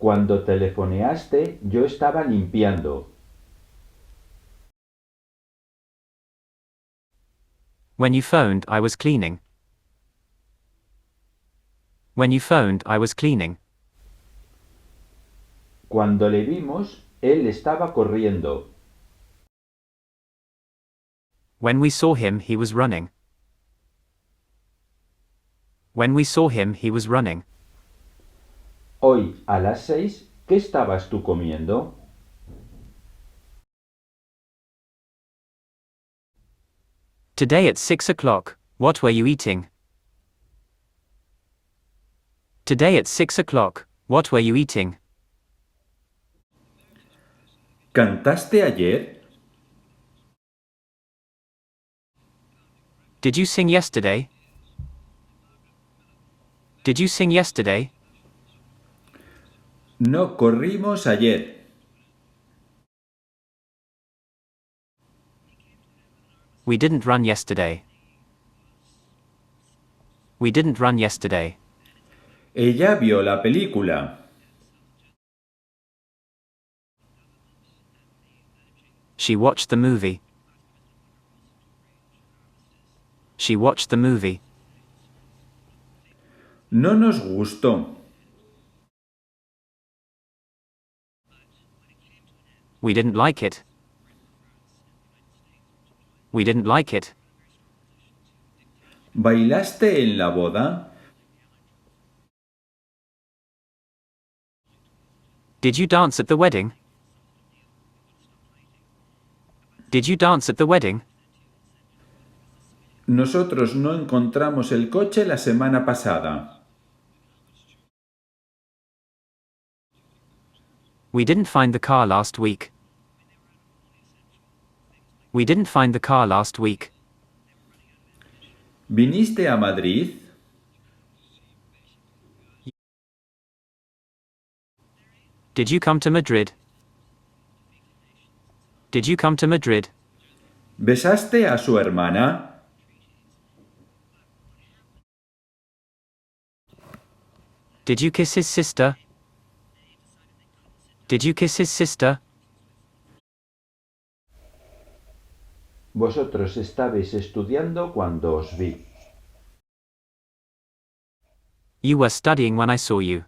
Cuando telefoneaste, yo estaba limpiando. When you phoned, I was cleaning. When you phoned, I was cleaning. Cuando le vimos, él estaba corriendo. When we saw him, he was running. When we saw him, he was running. Hoy, a las 6, ¿qué estabas tú comiendo? Today at 6 o'clock, what were you eating? Today at 6 o'clock, what were you eating? ¿Cantaste ayer? Did you sing yesterday? Did you sing yesterday? No corrimos ayer. We didn't run yesterday. We didn't run yesterday. Ella vio la película. She watched the movie. She watched the movie. No nos gustó. We didn't like it. We didn't like it. ¿Bailaste en la boda? Did you dance at the wedding? Did you dance at the wedding? Nosotros no encontramos el coche la semana pasada. We didn't find the car last week. We didn't find the car last week. ¿Viniste a Madrid? Did you come to Madrid? Did you come to Madrid? ¿Besaste a su hermana? Did you kiss his sister? Did you kiss his sister? Vosotros estabais estudiando cuando os vi. You were studying when I saw you.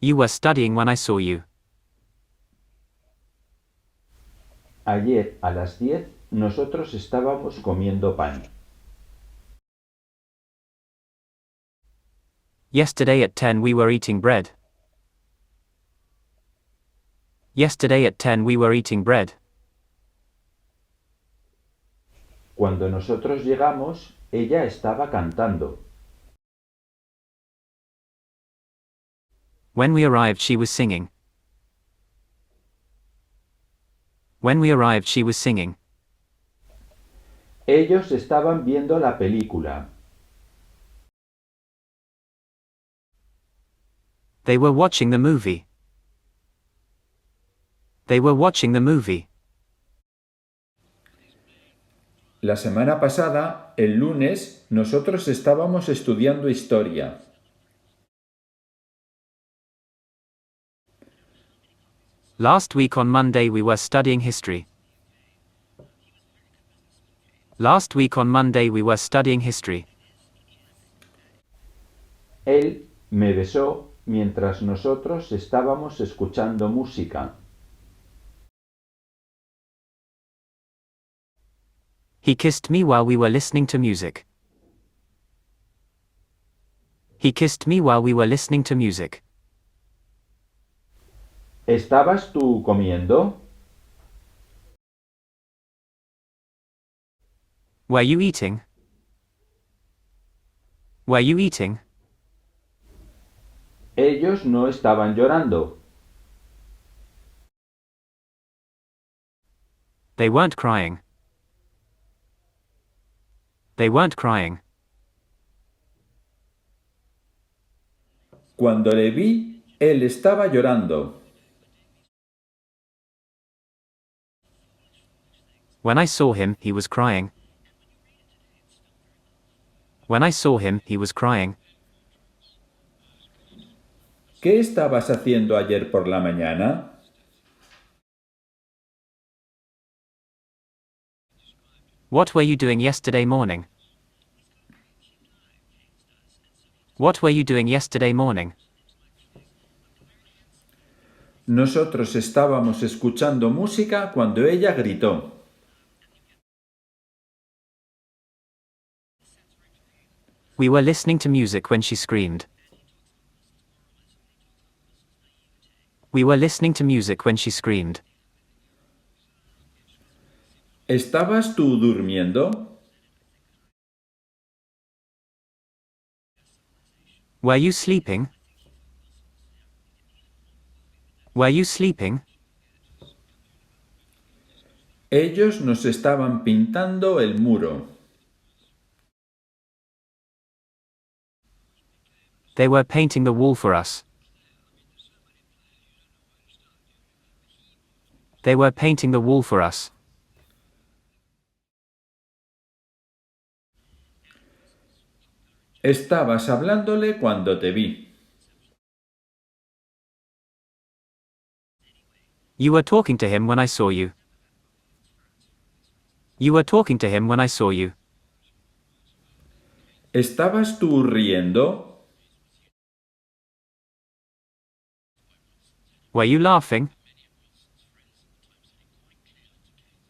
You were studying when I saw you. Ayer a las 10 nosotros estábamos comiendo pan. Yesterday at 10 we were eating bread. Yesterday at 10 we were eating bread. Cuando nosotros llegamos, ella estaba cantando. When we arrived she was singing. When we arrived she was singing. Ellos estaban viendo la película. They were watching the movie. They were watching the movie. La semana pasada, el lunes, nosotros estábamos estudiando historia. Last week on Monday we were studying history. Last week on Monday we were studying history. Él me besó mientras nosotros estábamos escuchando música. He kissed me while we were listening to music. He kissed me while we were listening to music. ¿Estabas tú comiendo? Were you eating? Were you eating? Ellos no estaban llorando. They weren't crying. They weren't crying. Cuando le vi, él estaba llorando. When I saw him, he was crying. When I saw him, he was crying. ¿Qué estabas haciendo ayer por la mañana? What were you doing yesterday morning? What were you doing yesterday morning? Nosotros estábamos escuchando música cuando ella gritó. We were listening to music when she screamed. We were listening to music when she screamed. ¿Estabas tú durmiendo? Were you sleeping? Were you sleeping? Ellos nos estaban pintando el muro. They were painting the wall for us. They were painting the wall for us. Estabas hablándole cuando te vi. You were talking to him when I saw you. You were talking to him when I saw you. ¿Estabas tú riendo? Were you laughing?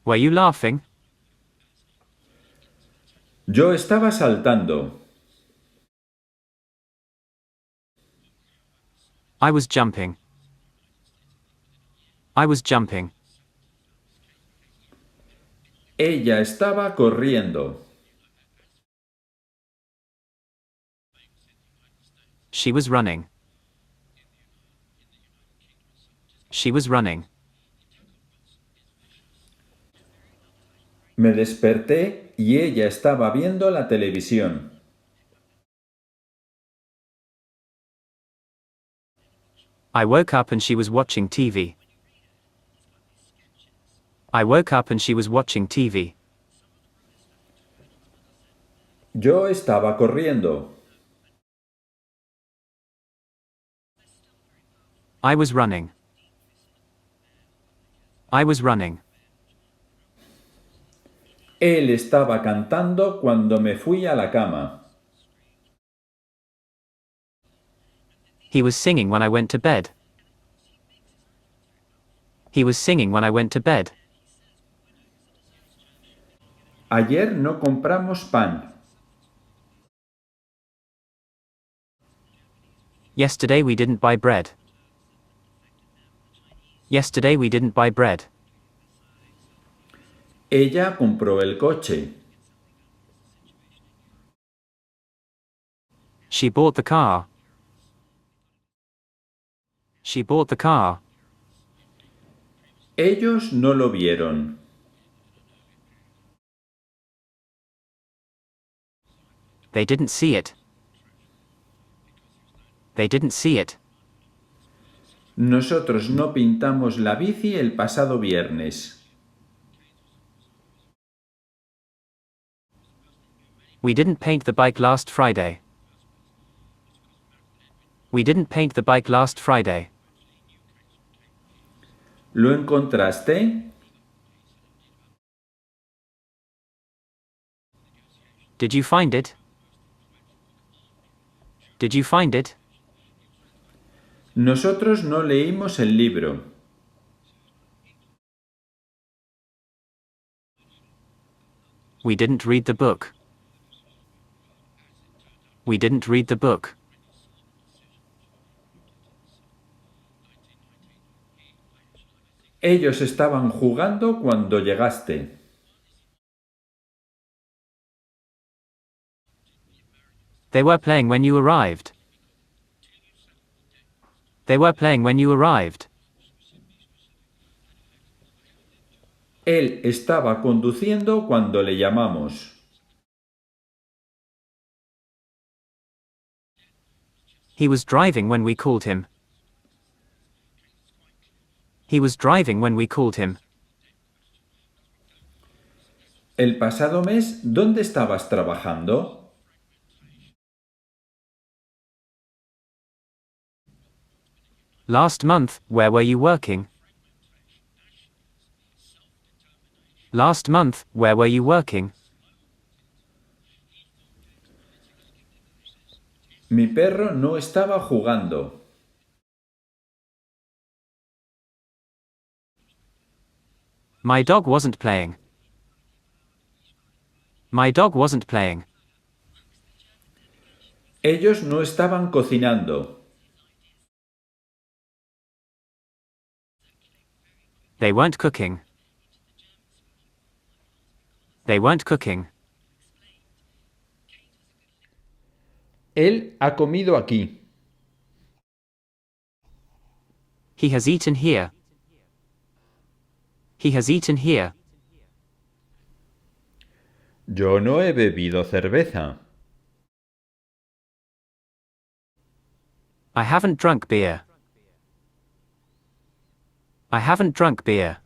Were you laughing? Yo estaba saltando. I was jumping. I was jumping. Ella estaba corriendo. She was running. She was running. Me desperté y ella estaba viendo la televisión. I woke up and she was watching TV. I woke up and she was watching TV. Yo estaba corriendo. I was running. I was running. Él estaba cantando cuando me fui a la cama. He was singing when I went to bed. He was singing when I went to bed. Ayer no compramos pan. Yesterday we didn't buy bread. Yesterday we didn't buy bread. Ella compró el coche. She bought the car. She bought the car. Ellos no lo vieron. They didn't see it. They didn't see it. Nosotros no pintamos la bici el pasado viernes. We didn't paint the bike last Friday. We didn't paint the bike last Friday. ¿Lo encontraste? Did you find it? Did you find it? Nosotros no leímos el libro. We didn't read the book. We didn't read the book. Ellos estaban jugando cuando llegaste. They were playing when you arrived. They were playing when you arrived. Él estaba conduciendo cuando le llamamos. He was driving when we called him. He was driving when we called him. El pasado mes, ¿dónde estabas trabajando? Last month, where were you working? Last month, where were you working? Mi perro no estaba jugando. My dog wasn't playing. My dog wasn't playing. Ellos no estaban cocinando. They weren't cooking. They weren't cooking. Él ha comido aquí. He has eaten here. He has eaten here. Yo no he bebido cerveza. I haven't drunk beer. I haven't drunk beer.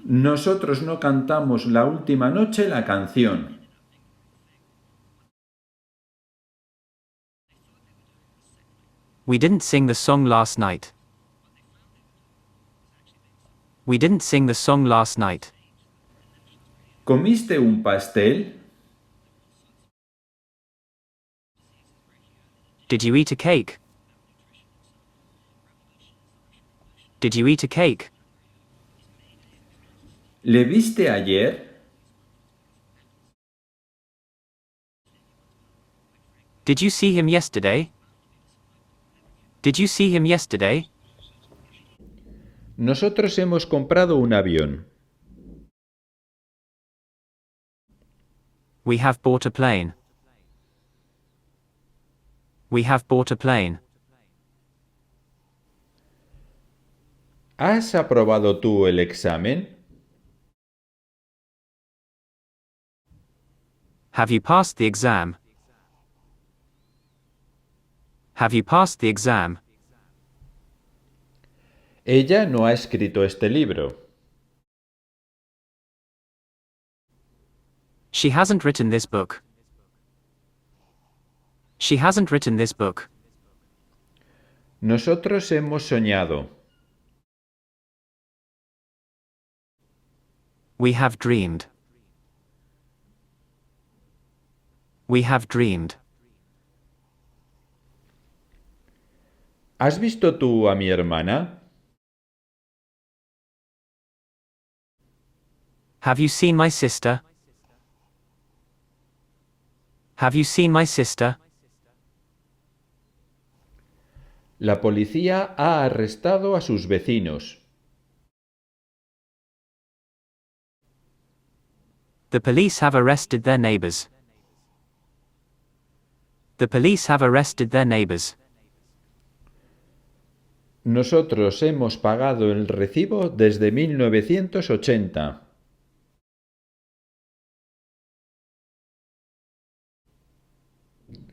Nosotros no cantamos la última noche la canción. We didn't sing the song last night. We didn't sing the song last night. ¿Comiste un pastel? Did you eat a cake? Did you eat a cake? ¿Le viste ayer? Did you see him yesterday? Did you see him yesterday? Nosotros hemos comprado un avión. We have bought a plane. We have bought a plane. ¿Has aprobado tú el examen? Have you passed the exam? Have you passed the exam? Ella no ha escrito este libro. She hasn't written this book. She hasn't written this book. Nosotros hemos soñado. We have dreamed. We have dreamed. ¿Has visto tú a mi hermana? Have you seen my sister? Have you seen my sister? La policía ha arrestado a sus vecinos. The police have arrested their neighbors. The police have arrested their neighbors. Nosotros hemos pagado el recibo desde 1980.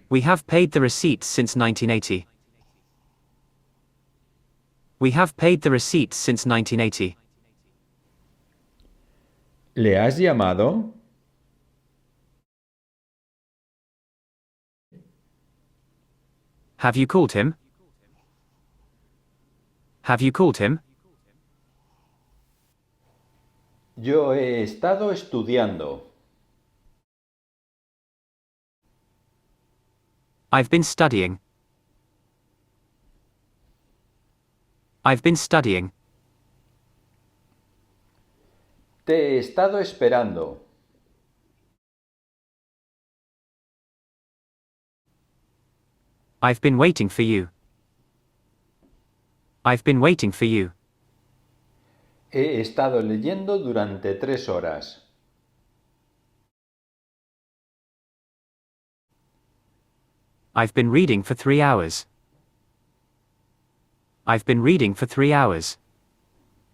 We have paid the receipts since 1980. We have paid the receipts since 1980. ¿Le has llamado? Have you called him? Have you called him? Yo he estado estudiando. I've been studying. I've been studying. Te he estado esperando. I've been waiting for you. I've been waiting for you. He estado leyendo durante 3 horas. I've been reading for 3 hours. I've been reading for 3 hours.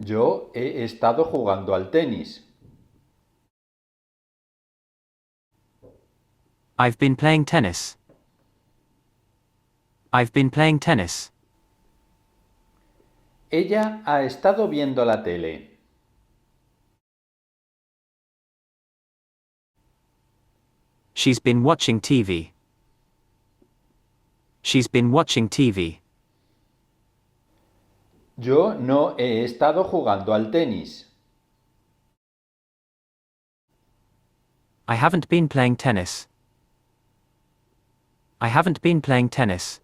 Yo he estado jugando al tenis. I've been playing tennis. I've been playing tennis. Ella ha estado viendo la tele. She's been watching TV. She's been watching TV. Yo no he estado jugando al tenis. I haven't been playing tennis. I haven't been playing tennis.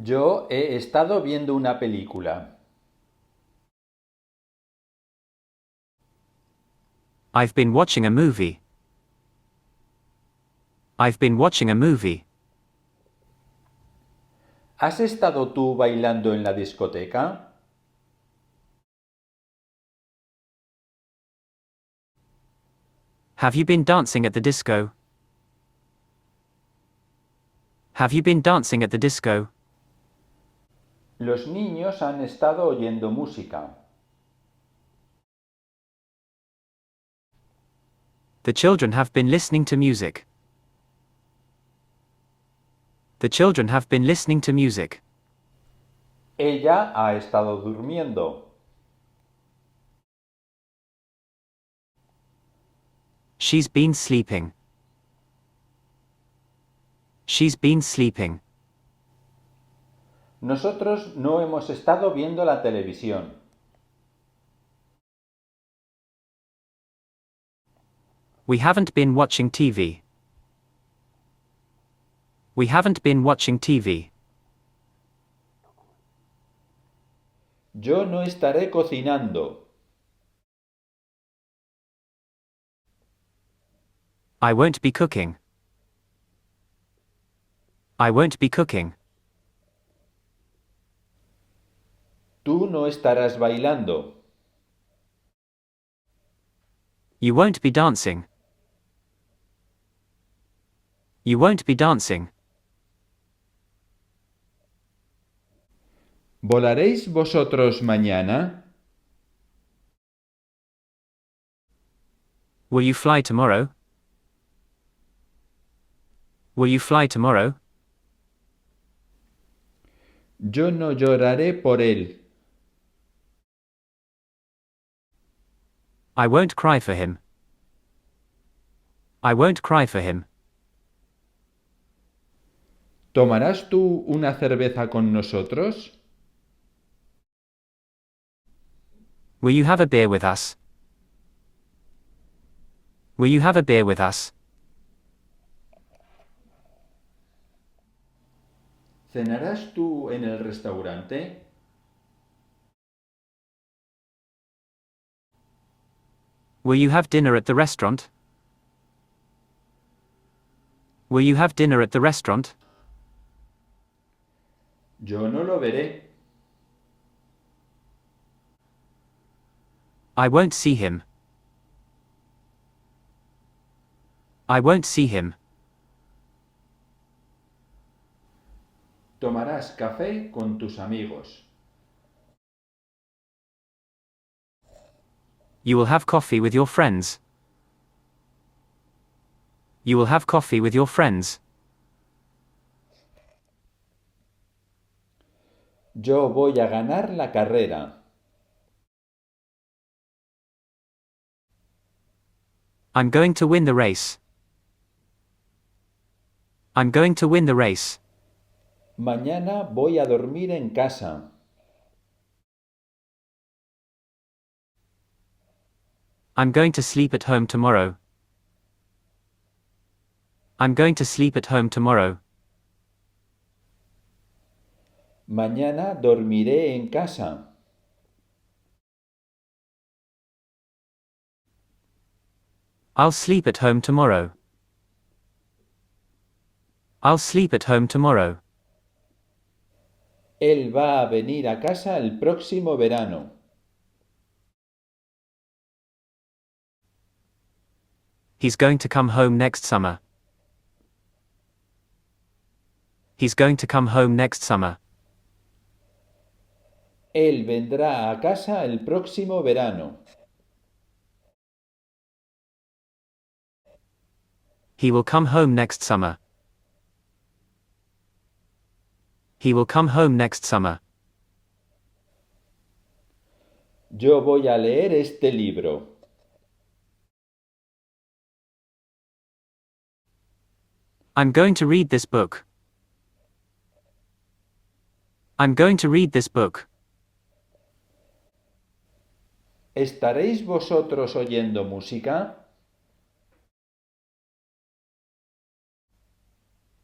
Yo he estado viendo una película. I've been watching a movie. I've been watching a movie. ¿Has estado tú bailando en la discoteca? Have you been dancing at the disco? Have you been dancing at the disco? Los niños han estado oyendo música. The children have been listening to music. The children have been listening to music. Ella ha estado durmiendo. She's been sleeping. She's been sleeping. Nosotros no hemos estado viendo la televisión. We haven't been watching TV. We haven't been watching TV. Yo no estaré cocinando. I won't be cooking. I won't be cooking. Tú no estarás bailando. You won't be dancing. You won't be dancing. ¿Volaréis vosotros mañana? Will you fly tomorrow? Will you fly tomorrow? Yo no lloraré por él. I won't cry for him. I won't cry for him. ¿Tomarás tú una cerveza con nosotros? Will you have a beer with us? Will you have a beer with us? ¿Cenarás tú en el restaurante? Will you have dinner at the restaurant? Will you have dinner at the restaurant? Yo no lo veré. I won't see him. I won't see him. Tomarás café con tus amigos. You will have coffee with your friends. You will have coffee with your friends. Yo voy a ganar la carrera. I'm going to win the race. I'm going to win the race. Mañana voy a dormir en casa. I'm going to sleep at home tomorrow. I'm going to sleep at home tomorrow. Mañana dormiré en casa. I'll sleep at home tomorrow. I'll sleep at home tomorrow. Él va a venir a casa el próximo verano. He's going to come home next summer. He's going to come home next summer. Él vendrá a casa el próximo verano. He will come home next summer. He will come home next summer. Yo voy a leer este libro. I'm going to read this book. I'm going to read this book. ¿Estaréis vosotros oyendo música?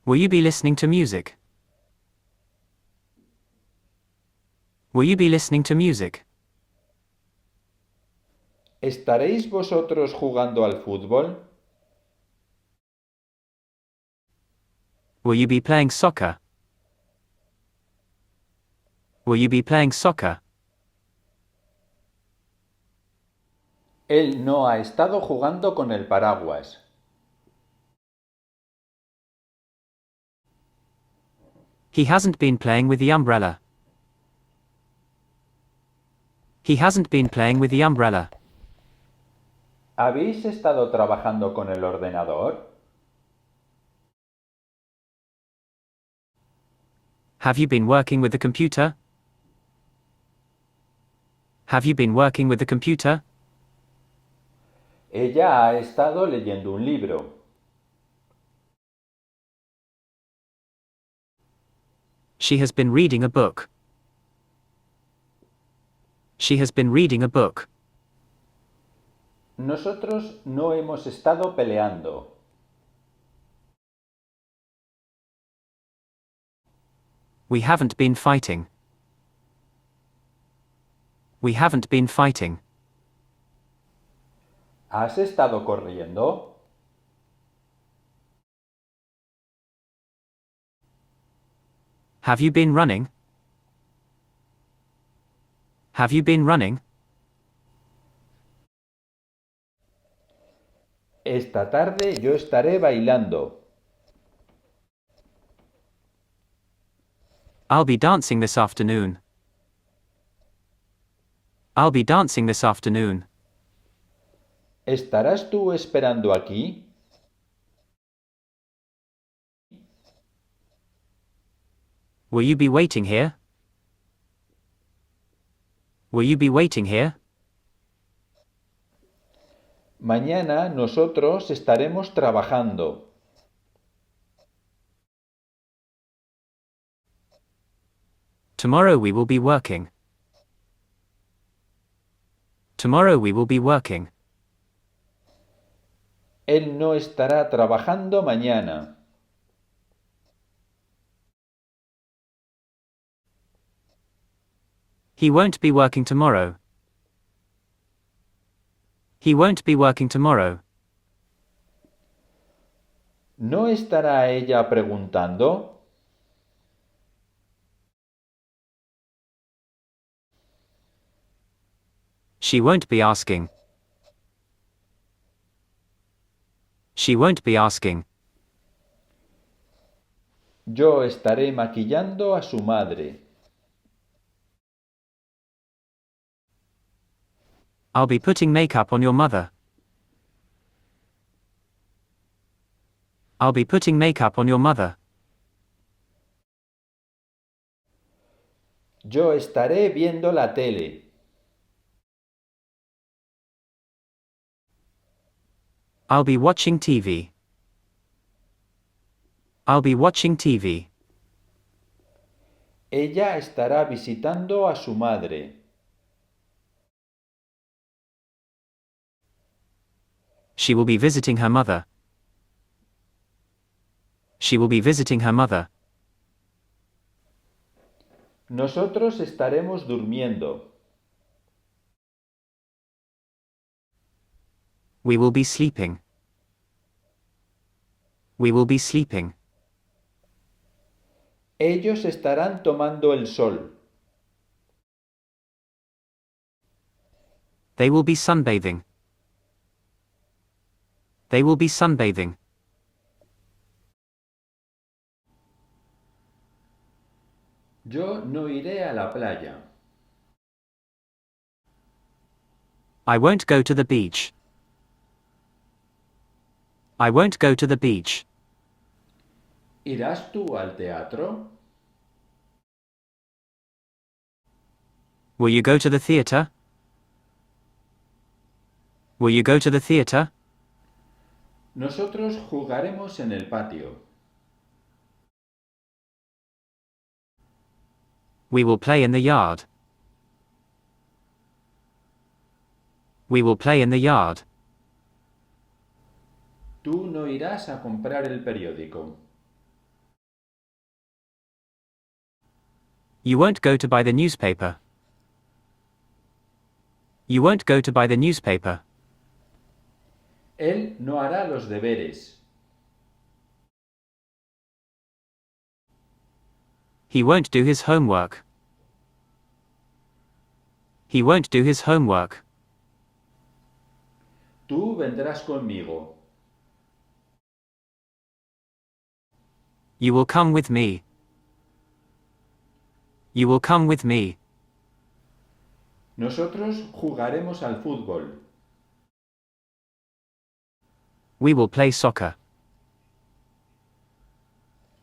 Will you be listening to music? Will you be listening to music? ¿Estaréis vosotros jugando al fútbol? Will you be playing soccer? Will you be playing soccer? Él no ha estado jugando con el paraguas. He hasn't been playing with the umbrella. He hasn't been playing with the umbrella. ¿Habéis estado trabajando con el ordenador? Have you been working with the computer? Have you been working with the computer? Ella ha estado leyendo un libro. She has been reading a book. She has been reading a book. Nosotros no hemos estado peleando. We haven't been fighting. We haven't been fighting. ¿Has estado corriendo? Have you been running? Have you been running? Esta tarde yo estaré bailando. I'll be dancing this afternoon. I'll be dancing this afternoon. ¿Estarás tú esperando aquí? Will you be waiting here? Will you be waiting here? Mañana nosotros estaremos trabajando. Tomorrow we will be working. Tomorrow we will be working. Él no estará trabajando mañana. He won't be working tomorrow. He won't be working tomorrow. ¿No estará ella preguntando? She won't be asking. She won't be asking. Yo estaré maquillando a su madre. I'll be putting makeup on your mother. I'll be putting makeup on your mother. Yo estaré viendo la tele. I'll be watching TV. I'll be watching TV. Ella estará visitando a su madre. She will be visiting her mother. She will be visiting her mother. Nosotros estaremos durmiendo. We will be sleeping. We will be sleeping. Ellos estarán tomando el sol. They will be sunbathing. They will be sunbathing. Yo no iré a la playa. I won't go to the beach. I won't go to the beach. ¿Irás tú al teatro? Will you go to the theater? Will you go to the theater? Nosotros jugaremos en el patio. We will play in the yard. We will play in the yard. Tú no irás a comprar el periódico. You won't go to buy the newspaper. You won't go to buy the newspaper. Él no hará los deberes. He won't do his homework. He won't do his homework. Tú vendrás conmigo. You will come with me. You will come with me. Nosotros jugaremos al fútbol. We will play soccer.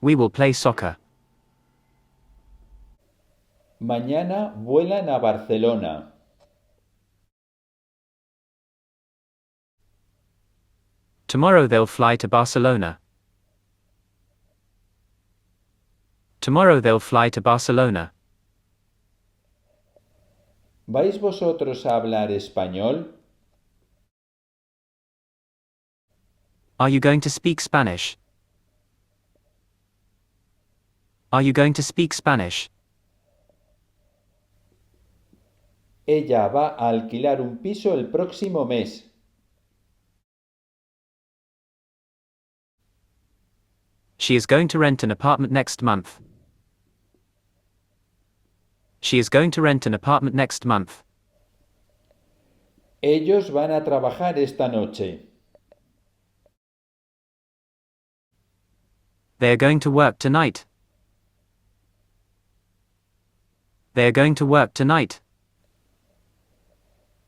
We will play soccer. Mañana vuelan a Barcelona. Tomorrow they'll fly to Barcelona. Tomorrow they'll fly to Barcelona. ¿Vais vosotros a hablar español? Are you going to speak Spanish? Are you going to speak Spanish? Ella va a alquilar un piso el próximo mes. She is going to rent an apartment next month. She is going to rent an apartment next month. Ellos van a trabajar esta noche. They are going to work tonight. They are going to work tonight.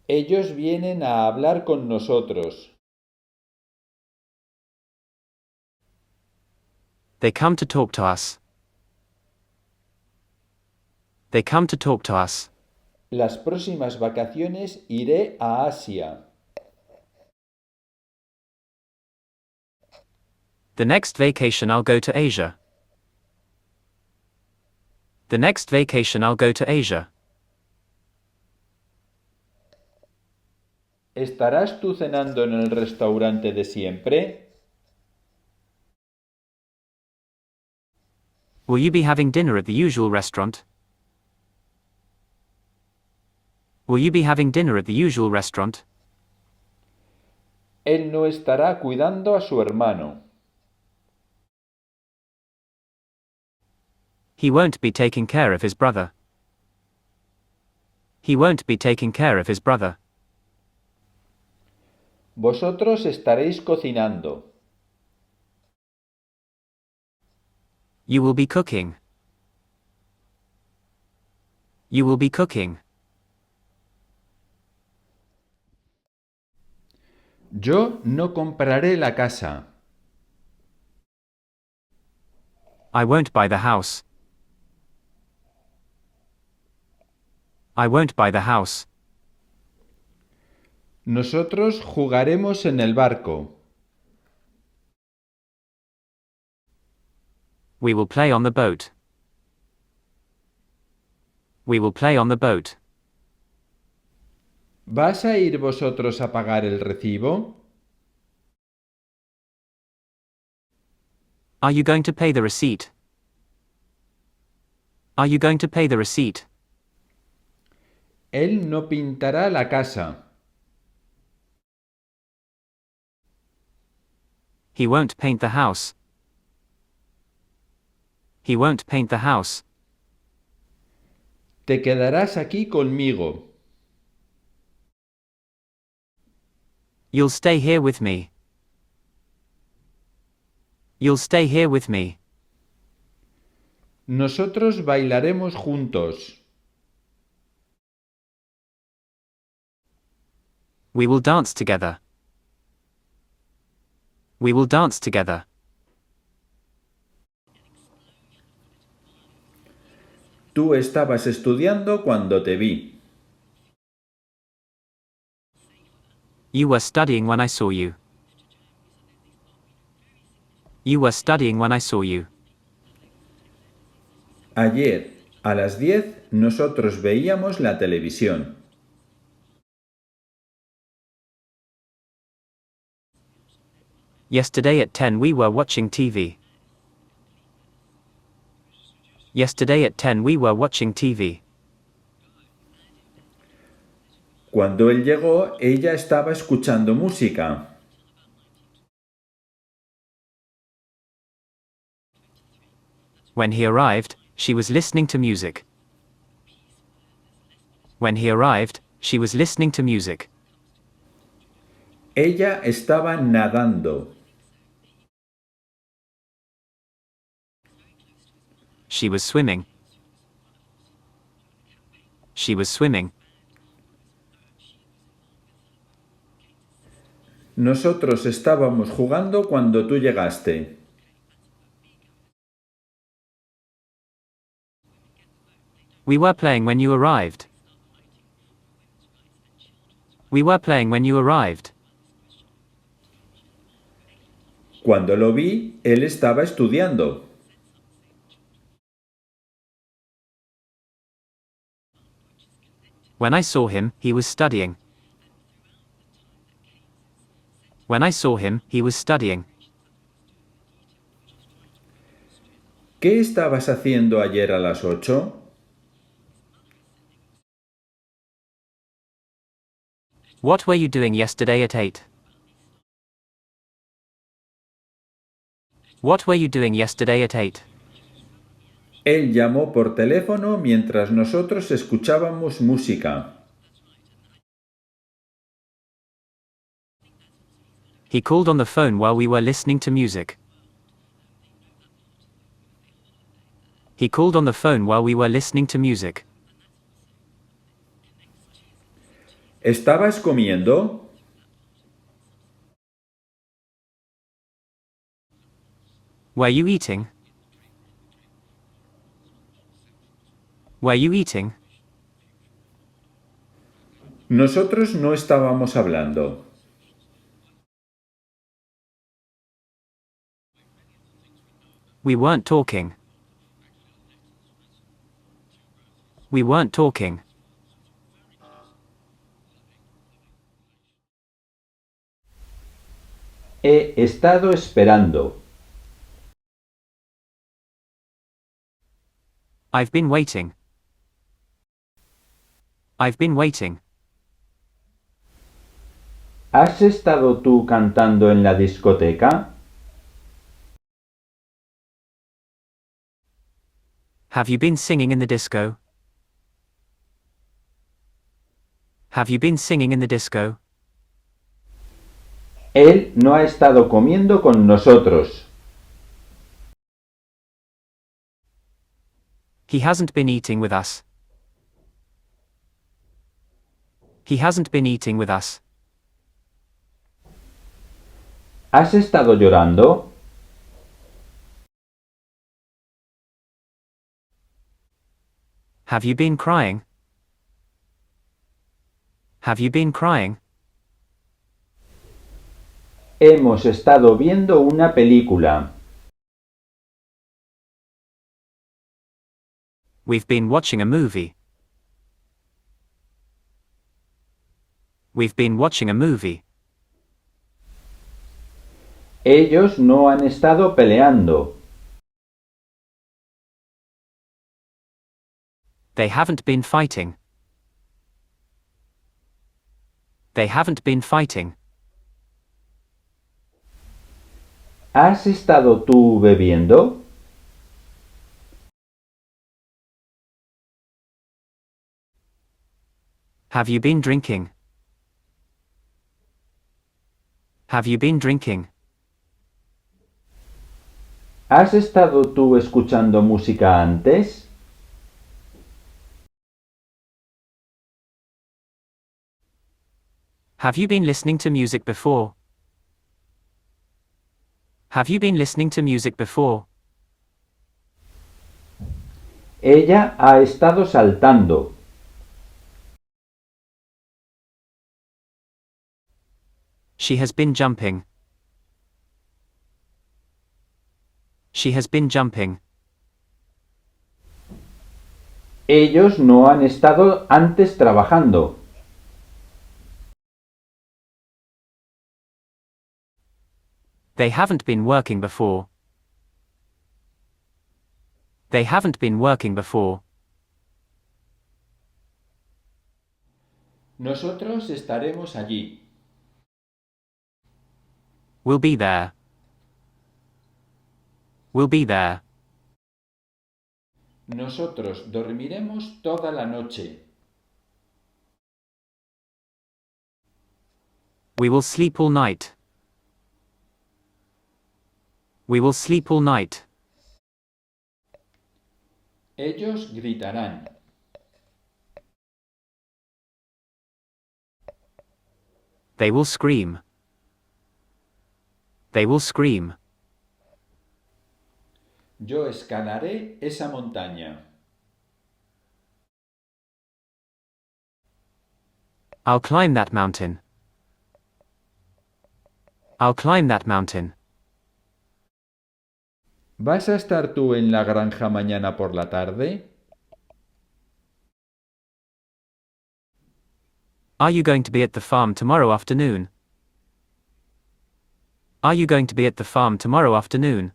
Ellos vienen a hablar con nosotros. They come to talk to us. They come to talk to us. Las próximas vacaciones iré a Asia. The next vacation I'll go to Asia. The next vacation I'll go to Asia. ¿Estarás tú cenando en el restaurante de siempre? Will you be having dinner at the usual restaurant? Will you be having dinner at the usual restaurant? Él no estará cuidando a su hermano. He won't be taking care of his brother. He won't be taking care of his brother. Vosotros estaréis cocinando. You will be cooking. You will be cooking. Yo no compraré la casa. I won't buy the house. I won't buy the house. Nosotros jugaremos en el barco. We will play on the boat. We will play on the boat. ¿Vas a ir vosotros a pagar el recibo? Are you going to pay the receipt? Are you going to pay the receipt? Él no pintará la casa. He won't paint the house. He won't paint the house. Te quedarás aquí conmigo. You'll stay here with me. You'll stay here with me. Nosotros bailaremos juntos. We will dance together. We will dance together. Tú estabas estudiando cuando te vi. You were studying when I saw you. You were studying when I saw you. Ayer. A las 10 nosotros veíamos la televisión. Yesterday at 10 we were watching TV. Yesterday at 10 we were watching TV. Cuando él llegó, ella estaba escuchando música. When he arrived, she was listening to music. When he arrived, she was listening to music. Ella estaba nadando. She was swimming. She was swimming. Nosotros estábamos jugando cuando tú llegaste. We were playing when you arrived. We were playing when you arrived. Cuando lo vi, él estaba estudiando. When I saw him, he was studying. When I saw him, he was studying. ¿Qué estabas haciendo ayer a las 8? What were you doing yesterday at 8? What were you doing yesterday at 8? Él llamó por teléfono mientras nosotros escuchábamos música. He called on the phone while we were listening to music. He called on the phone while we were listening to music. ¿Estabas comiendo? Were you eating? Were you eating? Nosotros no estábamos hablando. We weren't talking. We weren't talking. He estado esperando. I've been waiting. I've been waiting. ¿Has estado tú cantando en la discoteca? Have you been singing in the disco? Have you been singing in the disco? Él no ha estado comiendo con nosotros. He hasn't been eating with us. He hasn't been eating with us. ¿Has estado llorando? Have you been crying? Have you been crying? Hemos estado viendo una película. We've been watching a movie. We've been watching a movie. Ellos no han estado peleando. They haven't been fighting. They haven't been fighting. ¿Has estado tú bebiendo? Have you been drinking? Have you been drinking? ¿Has estado tú escuchando música antes? Have you been listening to music before? Have you been listening to music before? Ella ha estado saltando. She has been jumping. She has been jumping. Ellos no han estado antes trabajando. They haven't been working before. They haven't been working before. Nosotros estaremos allí. We'll be there. We'll be there. Nosotros dormiremos toda la noche. We will sleep all night. We will sleep all night. Ellos gritarán. They will scream. They will scream. Yo escalaré esa montaña. I'll climb that mountain. I'll climb that mountain. ¿Vas a estar tú en la granja mañana por la tarde? Are you going to be at the farm tomorrow afternoon? Are you going to be at the farm tomorrow afternoon?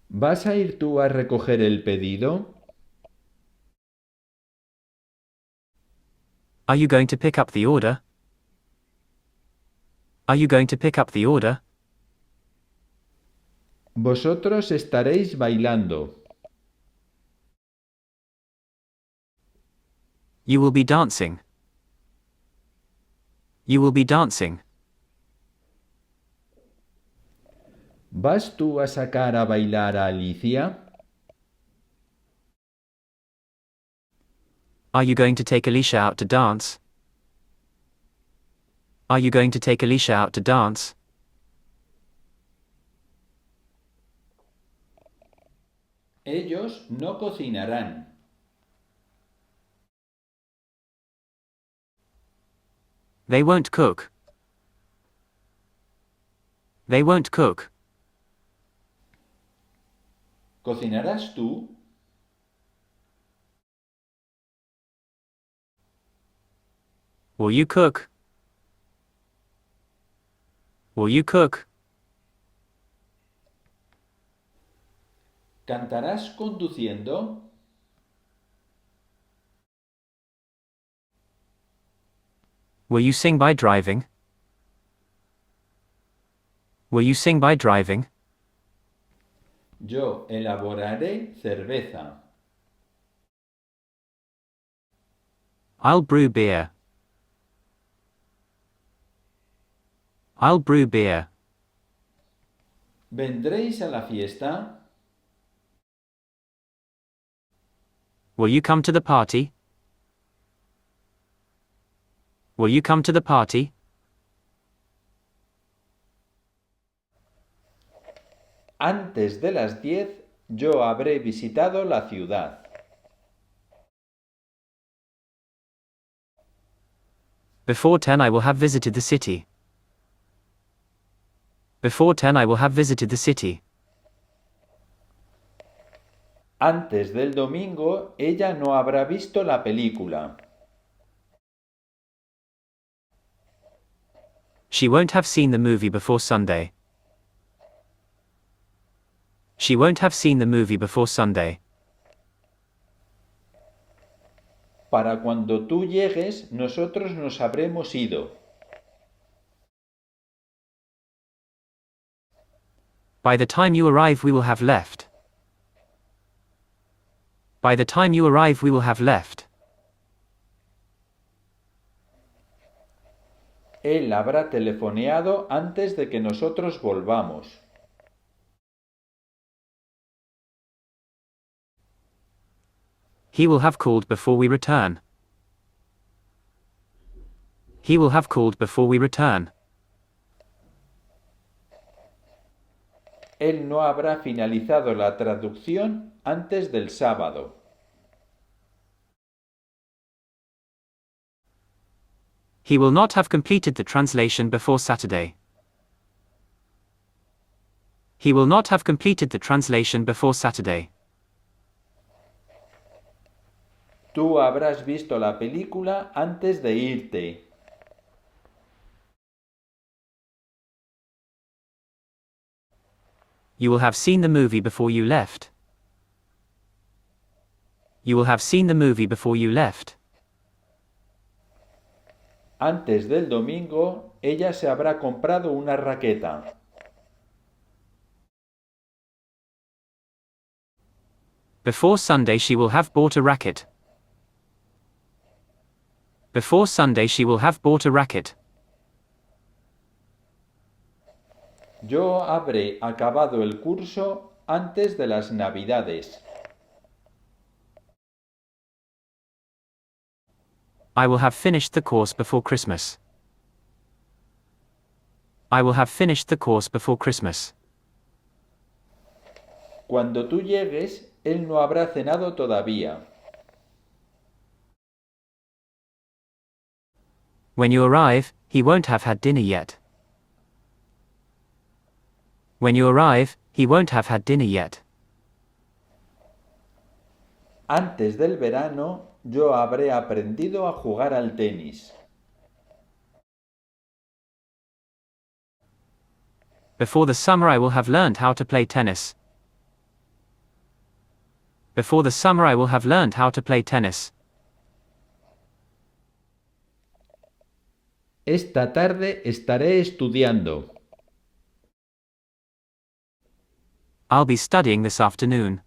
¿Vas a ir tú a recoger el pedido? Are you going to pick up the order? Are you going to pick up the order? Vosotros estaréis bailando. You will be dancing. You will be dancing. ¿Vas tú a sacar a bailar a Alicia? Are you going to take Alicia out to dance? Are you going to take Alicia out to dance? Ellos no cocinarán. They won't cook. They won't cook. ¿Cocinarás tú? Will you cook? Will you cook? ¿Cantarás conduciendo? Will you sing by driving? Will you sing by driving? Yo elaboraré cerveza. I'll brew beer. I'll brew beer. ¿Vendréis a la fiesta? Will you come to the party? Will you come to the party? Antes de las 10 yo habré visitado la ciudad. Before 10 I will have visited the city. Before 10 I will have visited the city. Antes del domingo ella no habrá visto la película. She won't have seen the movie before Sunday. She won't have seen the movie before Sunday. Para cuando tú llegues, nosotros nos habremos ido. By the time you arrive we will have left. By the time you arrive we will have left. Él habrá telefoneado antes de que nosotros volvamos. He will have called before we return. He will have called before we return. Él no habrá finalizado la traducción antes del sábado. He will not have completed the translation before Saturday. He will not have completed the translation before Saturday. Tú habrás visto la película antes de irte. You will have seen the movie before you left. You will have seen the movie before you left. Antes del domingo, ella se habrá comprado una raqueta. Before Sunday she will have bought a racket. Before Sunday she will have bought a racket. Yo habré acabado el curso antes de las Navidades. I will have finished the course before Christmas. I will have finished the course before Christmas. Cuando tú llegues, él no habrá cenado todavía. When you arrive, he won't have had dinner yet. When you arrive, he won't have had dinner yet. Antes del verano, yo habré aprendido a jugar al tenis. Before the summer I will have learned how to play tennis. Before the summer I will have learned how to play tennis. Esta tarde estaré estudiando. I'll be studying this afternoon.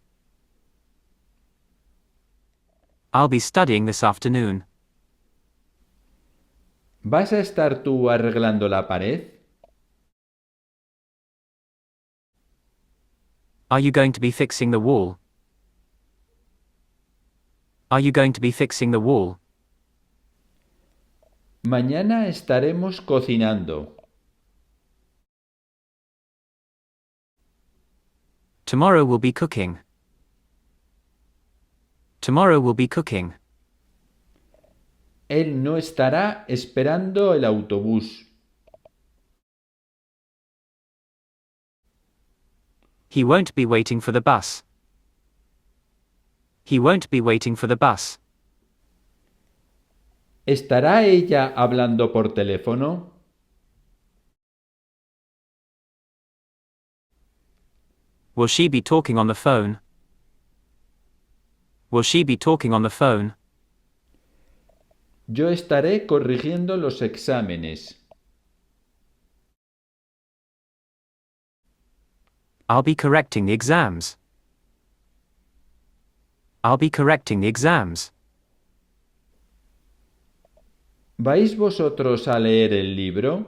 I'll be studying this afternoon. ¿Vas a estar tú arreglando la pared? Are you going to be fixing the wall? Are you going to be fixing the wall? Mañana estaremos cocinando. Tomorrow we'll be cooking. Tomorrow we'll be cooking. Él no estará esperando el autobús. He won't be waiting for the bus. He won't be waiting for the bus. ¿Estará ella hablando por teléfono? Will she be talking on the phone? Will she be talking on the phone? Yo estaré corrigiendo los exámenes. I'll be correcting the exams. I'll be correcting the exams. ¿Vais vosotros a leer el libro?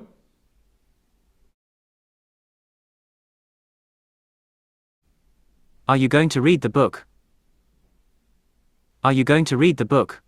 Are you going to read the book? Are you going to read the book?